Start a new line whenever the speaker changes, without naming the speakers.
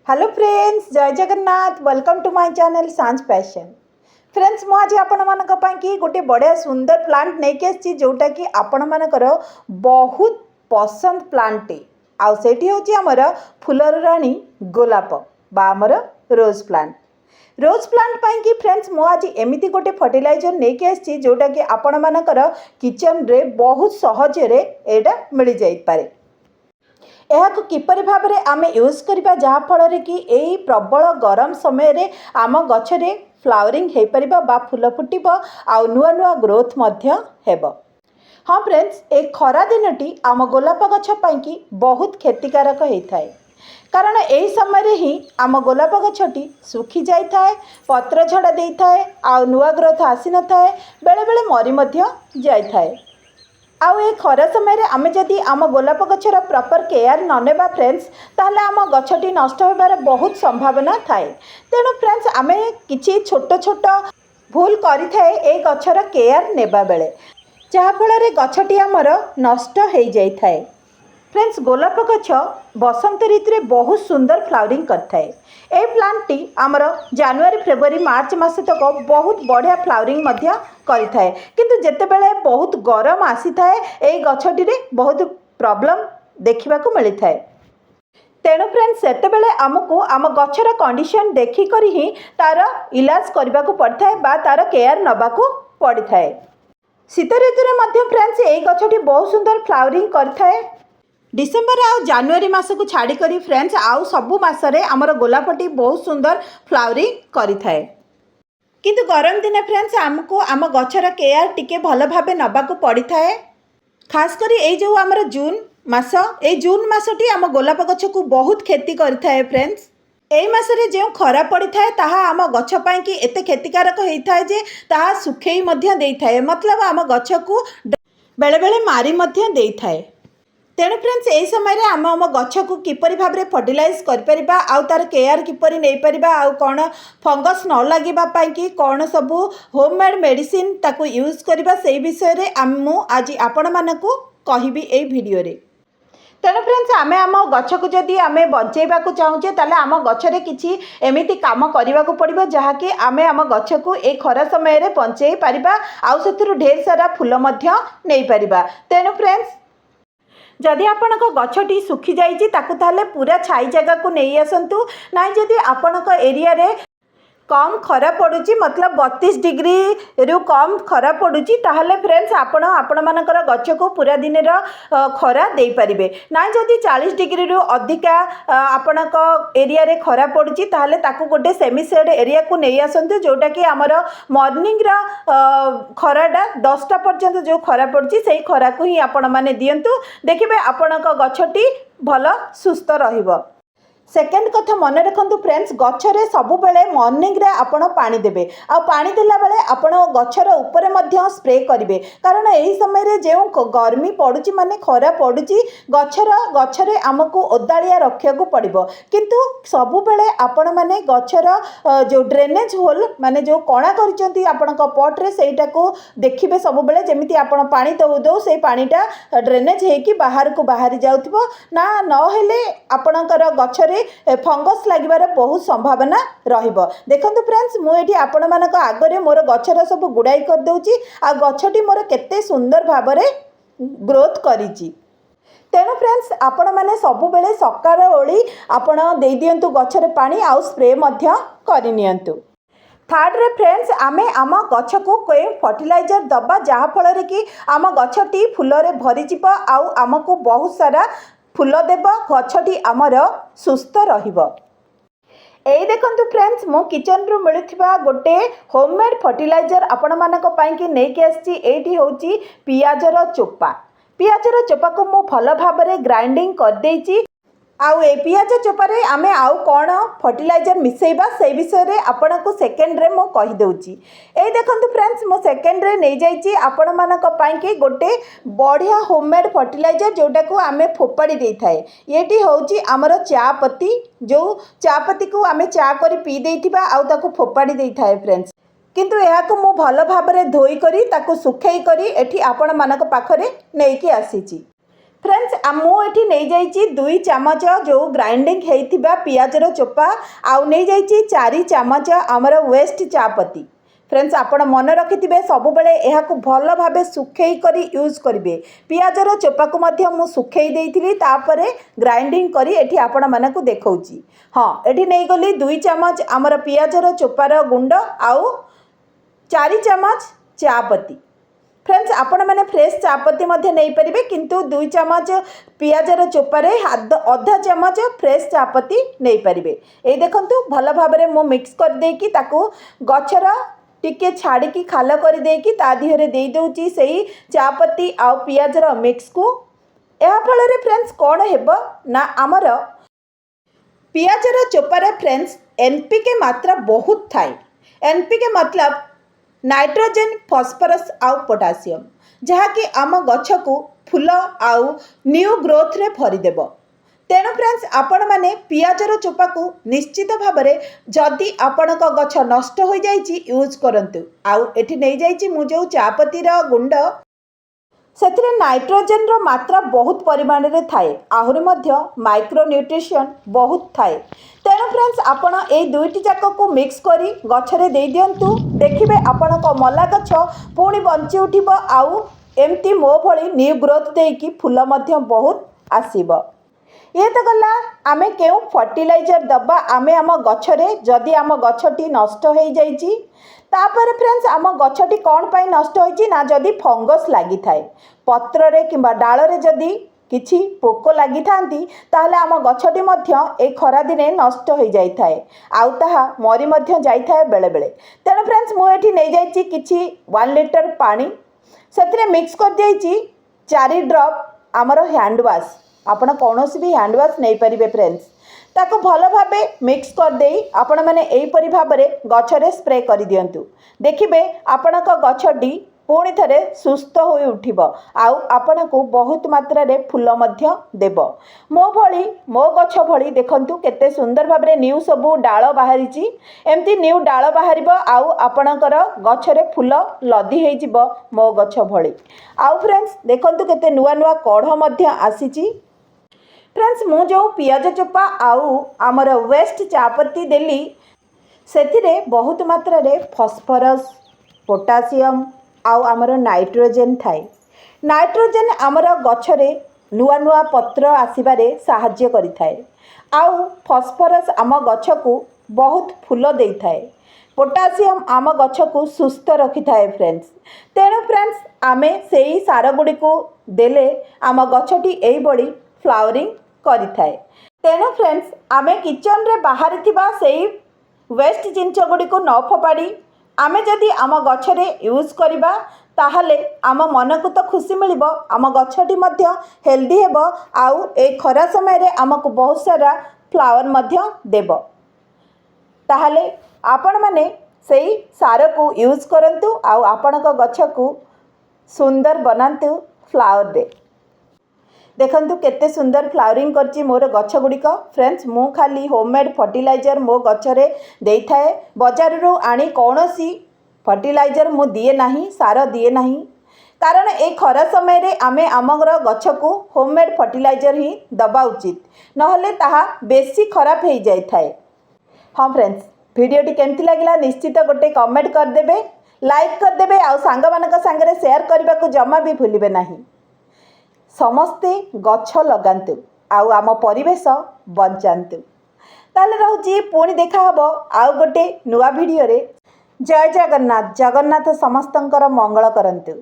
Hello friends, जय Jagannath. Welcome to my channel Sanjh passion. Friends, मु आज आपण मानक कि गोटे बढ़िया सुंदर प्लांट नहीं आसी जोटा कि आपण मानकर बहुत पसंद प्लांट आउ सेठी होची हमर फुलर रानी गोलाप बा हमर रोज प्लांट। रोज प्लांट पाई कि फ्रेंड्स मु आज एमिति गोटे फर्टिलाइजर नहीं आसी जोटा कि आपण मानकर किचन रे बहुत सहज रे एटा मिल जाई पारे। यह किपर भाव में आम यूज करवा जहाँफल कि यही प्रबल गरम समय रे आम गछरे फ्लावरिंग हो पार बा फूल फुटब आउ नुआ नुआ ग्रोथ हेब। हाँ फ्रेंड्स, ए खरा दिनटी आम गोलाप गछ पाई बहुत क्षतिकारक होता है, कारण यही समय ही आम गोलाप गछटी सुखी जाए, पत्र झड़ा देता है, आउ नुआ ग्रोथ आसी न था, बेले बेले मरी जाए। आउ ए खरा समय रे आमे जदि आम गोलाप गछर प्रॉपर केयर न नेबा फ्रेंड्स, ताहले आम गछटी नष्ट होबार बहुत संभावना थाए। तेणु फ्रेंड्स आमे किछि छोट छोट भूल करि थाए ए गछर केयर नेबा बेले, जहाँ फल रे गछटी आमर नष्ट हो जाई थाए। फ्रेंड्स, गोलाप गछ बसंत ऋतु में बहुत सुंदर फ्लावरिंग करथाए। ए प्लांटटी आमर जनवरी फेब्रुआरी मार्च मास तक बहुत बढ़िया फ्लावरिंग करिथाए, किंतु जेतेबेले बहुत गरम आसी थाए ए गछटी रे बहुत प्रॉब्लम देखा मिली थाए। तेणु फ्रेंड्स सेतेबेले आमको आम गछर कंडीशन देखिक ही तार इलाज करने को पड़ता है बा तार केयर नबाकू पड़ी थाए। शीत ऋतु में फ्रेंड्स ए गछटी बहुत सुंदर फ्लावरिंग करथाए। डिसेम्बर आउ जनवरी मास को छाड़ी करी फ्रेंड्स आउ सबु मासरे आमर गोलापटी बहुत सुंदर फ्लावरिंग करि थाए। किंतु गरम दिन फ्रेंड्स आमको आम गछर केयर टिके भल भाबे नबाकू पड़ी थाए। खास करी ए जो आमर जून मासटी आम गोलाप गछ को बहुत क्षति करि थाए। फ्रेंड्स एई मासरे जो खरा पड़ी थाए ताहा आम गछ पाई कि एते क्षतिकारक होता है जे ताहा सुखेई मध्य देई थाए, मतलब आम गछ को बेले बेले मारी मध्य देई थाए। तेणु फ्रेंड्स यही समय रे आम आम गछ को किपरि भाव में फर्टिलाइज कर आउ तार केयर किपरि नहीं पारिबा आउ कौन फंगस न लगिबा पाई कि कौन सबू होममेड मेडिसिन ताकू यूज करबा से विषय रे मु आज आपण मानकू कहिबी ए वीडियो रे। तेणु फ्रेंड्स आमे आम गछ को जदि आमे बचेबा को चाहूचे ताले आम गछरे किछि एमिति काम करबा को पड़िबो जहाँकि आमे आम गछ को ए खरा समय रे बंचेई पारिबा आउ सेथुरु ढेर सारा फूल मध्य नहीं पारिबा। तेणु फ्रेंड्स जदि आपणक गछटी सुखी जाइछि ताकू ताले पूरा छाई जगह को नहीं आसंतु ना। जदि आपणक एरिया रे कम खरा पड़ुची, मतलब 32 डिग्री रु कम खरा पड़ुची, ताहले फ्रेंड्स आपण मानकर गछ को पूरा दिन खरा दे पारिबे ना। जदि 40 डिग्री रु अधिका आपणक एरिया रे खरा पड़ुची ताहले ताकू गोटे सेमी शेड एरिया को नहीं आसंतु, जोटा कि आमर मॉर्निंग रा खराटा 10टा पर्यंत जो खरा पड़ुची सेही खरा को ही आपण माने दियंतु, देखिबे आपणक गछटी भल सुस्थ रहिबो। सेकेंड कथा मन रखु फ्रेंड्स, गछरे सबु बेले मॉर्निंग रे आपण पानी देबे आ पानी देला बेले आपण गछर ऊपर मध्य स्प्रे करिवे, कारण एही समय रे जे गर्मी पड़ुची माने खरा पड़ुची गछरे आमको ओदालिया रखिया को पड़िबो। किंतु सबु बेले आपण माने गछर जो ड्रेनेज होल माने जो कणा करिसंती आपणक पॉट रे सेटा को देखिबे सबु बेले, जेमिति आपण पानी दउ से पानीटा ड्रेनेज हेकी बाहर को बाहरी जाउथिबो ना, न हेले आपणकर गछरे फंगस लगिबार बहुत संभावना रहिबो। देखंतु फ्रेंड्स मुझे आपण मानक आगरे मोर गछर सब गुड़ाई कर दउची आ गछटी मोर केते सुंदर भाबरे ग्रोथ करिची। तेणु फ्रेंड्स आपण माने सबु बेले सकाळ ओली आपण देई दियंतु गछरे पानी आउ स्प्रे मध्य करि नियंतु। थर्ड रे फ्रेंड्स आमे आम गछ को कोई फर्टिलाइजर दबा जहाँ फल रे कि आम गछटी फूल रे भरी जिवो आउ आमको बहुत सारा फूल देव, गछटी आमर सुस्थ रहिबो। एई देखंतु फ्रेंड्स मो किचन रु मिलुथिबा गोटे होममेड फर्टिलाइजर आपण मानक पाई कि नै के आछि। एठी होची पियाजर चोपा। पियाजर चोपा को मो भल भाबरे ग्राइंडिंग कर देइची आउ ए पियाज चोपारे आमे आउ कौन फर्टिलाइजर मिसेइबा से विषय रे आपण को सेकेंड रे मो कहि दउची। ए देखंतु फ्रेंड्स मो सेकेंड रे नै जाइची आपण मानक पाई कि गोटे बढ़िया होममेड फर्टिलाइजर जोटा को आमे फोपाड़ी देई थाए। एटी होची हमर चापत्ती, जो चापत्ती को आमे चा करी पी देइथिबा आउ ताको फोपाड़ी देई थाए फ्रेंड्स, किंतु एहा को मो भल भाबरे धोई करी ताको सुखाई करी एठी आपण मानक पाखरे नै कि आसीची। फ्रेंड्स मुझे नहीं जाइए 2 चामच जो ग्राइंडिंग होता पियाजर चोपा आउ नहीं जाइए 4 चामच आमर वेस्ट चापत्ती। फ्रेंड्स आपण मन रखिथे सब बेले यह भल भाव सुखई कर यूज करेंगे। पियाजर चोपा को मध्य मु सुखई देइथिली तापरे ग्राइंडिंग करी एठी आपण मानकु देखौची। हाँ एठी नहीं गली 2 चामच आमर पियाजर चोपार गुंड आउ 4 चामच चापत्ती। फ्रेंड्स आपण मैंने फ्रेश चापत्ती नहीं पारे किंतु 2 चामच पियाजर चोपारे अधा चामच फ्रेश चापत्ती नहीं पारे। ये देखंतु भल भाव मु मिक्स कर देकी ताकू गछर टिके छाड़ी खाल कर देकी ता दिहरे दे दउची सही चापत्ती आउ पियाजर मिक्स को। या फल फ्रेंड्स कौन हेबो ना आमर पियाजर चोपारे फ्रेंड्स एनपीके मात्रा बहुत थाए। एनपीके मतलब नाइट्रोजेन फॉस्फोरस आउ पोटासियम जहाँकि आम गछ को फूल आउ न्यू ग्रोथ रे भरीदेव। तेणु फ्रेंड्स आपण मैंने पियाजर चोपा को निश्चित भाव में जदि आपण गछ नष्ट हो जाइए यूज करंतु। आउ एठी नहीं जाइए मु जो चापत्तीर गुंड से नाइट्रोजेन रो मात्रा बहुत परिमाण रे थाए आहुरी मध्य माइक्रोन्यूट्रिशन बहुत थाए। तेणु फ्रेंड्स आपण ए दुईटी जाक को मिक्स करी गछरे दे दियंतु देखिबे आपण को मला गछ पुणी बंची उठिब आउ एमती मो भली न्यू ग्रोथ देकी फूल मध्य बहुत आसीब। ये तो गला आमे केउ फर्टिलाइजर दबा आमे आम गछरे जदि आम गछटी नष्ट हो जाइए तापर फ्रेंड्स आम गछटी कौन पाई नष्ट होइछि ना जदि फंगस लगी थाए पत्र रे किंबा डाल रे जदि किछि पोक लगी थांती ताहले आम गछटी मध्य ए खरा दिने नष्ट हो जाई थाए आउ ताहा मरी मध्य जाई थाए बेले बेले। तेणु फ्रेंड्स मु एठी नै जाइछि किछि 1 लिटर पानी सेतिरे मिक्स कर देइछि 4 ड्रॉप आमर हैंड वॉश आपण कौनसी भी हैंड वॉश नहीं पारिबे फ्रेंड्स ताको भल भाव मिक्स कर देई आपण माने एहीपरि भाव में गछरे स्प्रे कर दियंतु देखिबे आपणक गछटी पुणी थरे सुस्थ हो उठिब आउ आपण को बहुत मात्रा रे फूल मध्य देब। मो गछ भली देखंतु केते सुंदर भाव में न्यू सबू डाल बाहरी एमती न्यू डाल बाहर आउ आपणकर गछरे फूल लदी हो जिवो मो गछ भली। आउ फ्रेंड्स देखंतु केते नुआ नुआ कढ़ मध्य आसीची। फ्रेंड्स मु जो पियाज चोपा आउ आमर वेस्ट चापत्ती देली सेथिरे बहुत मात्रा रे फॉस्फोरस पोटासियम आउ आमर नाइट्रोजेन थाए। नाइट्रोजेन आमर गछरे नुआ नुआ पत्र आसीबारे साहाय्य करिथाए आउ फॉस्फोरस आम गछ को बहुत फूल देई थाए। पोटासियम आम गछ को सुस्थ रखि थाए फ्रेंड्स। तेणु फ्रेंड्स आमे सेही सार गुडी को देले आम गछटी एई बड़ी फ्लावरिंग करि थाए। तेणु फ्रेंड्स आमे किचन रे बाहर थिबा सेही वेस्ट जिनिस गुडी को न फोपाड़ी आमे जदि आम गछरे यूज करिबा ताहले आम मन को तो खुशी मिलिबो आम गछटी मध्य हेल्दी हेबो आउ ए खरा समय रे आमको बहुत सारा फ्लावर मध्य देबो। ताहले आपण माने सेही सार को यूज करंतु आउ आपणक गछ को सुंदर बनांतु फ्लावर दे। देखंतु केते सुंदर फ्लावरिंग करची मोर गछ गुड़िक। फ्रेंड्स मु खाली होममेड फर्टिलाइजर मो गछरे देई थाए बाजार रो आनी कौनसी फर्टिलाइजर मु दिए नाही सार दिए नाही कारण ए खरा समय रे आमे आमर गछ को होममेड फर्टिलाइजर ही दबा उचित नहले ताहा बेसी खराब हो जाए थाए। हाँ फ्रेंड्स वीडियोटी केमती लगिला निश्चित गोटे कमेंट करदेबे लाइक करदेबे आउ सांग मानक सांगरे शेयर करने को जमा भी भूलिबे नाही। समस्ते गछ लगांतु आउ आम परिवेश बंचातु। ताले रहूची पुणी देखा हबो आउ गोटे नुआ वीडियो रे। जय जगन्नाथ। जगन्नाथ समस्तंकर मंगल करंतु।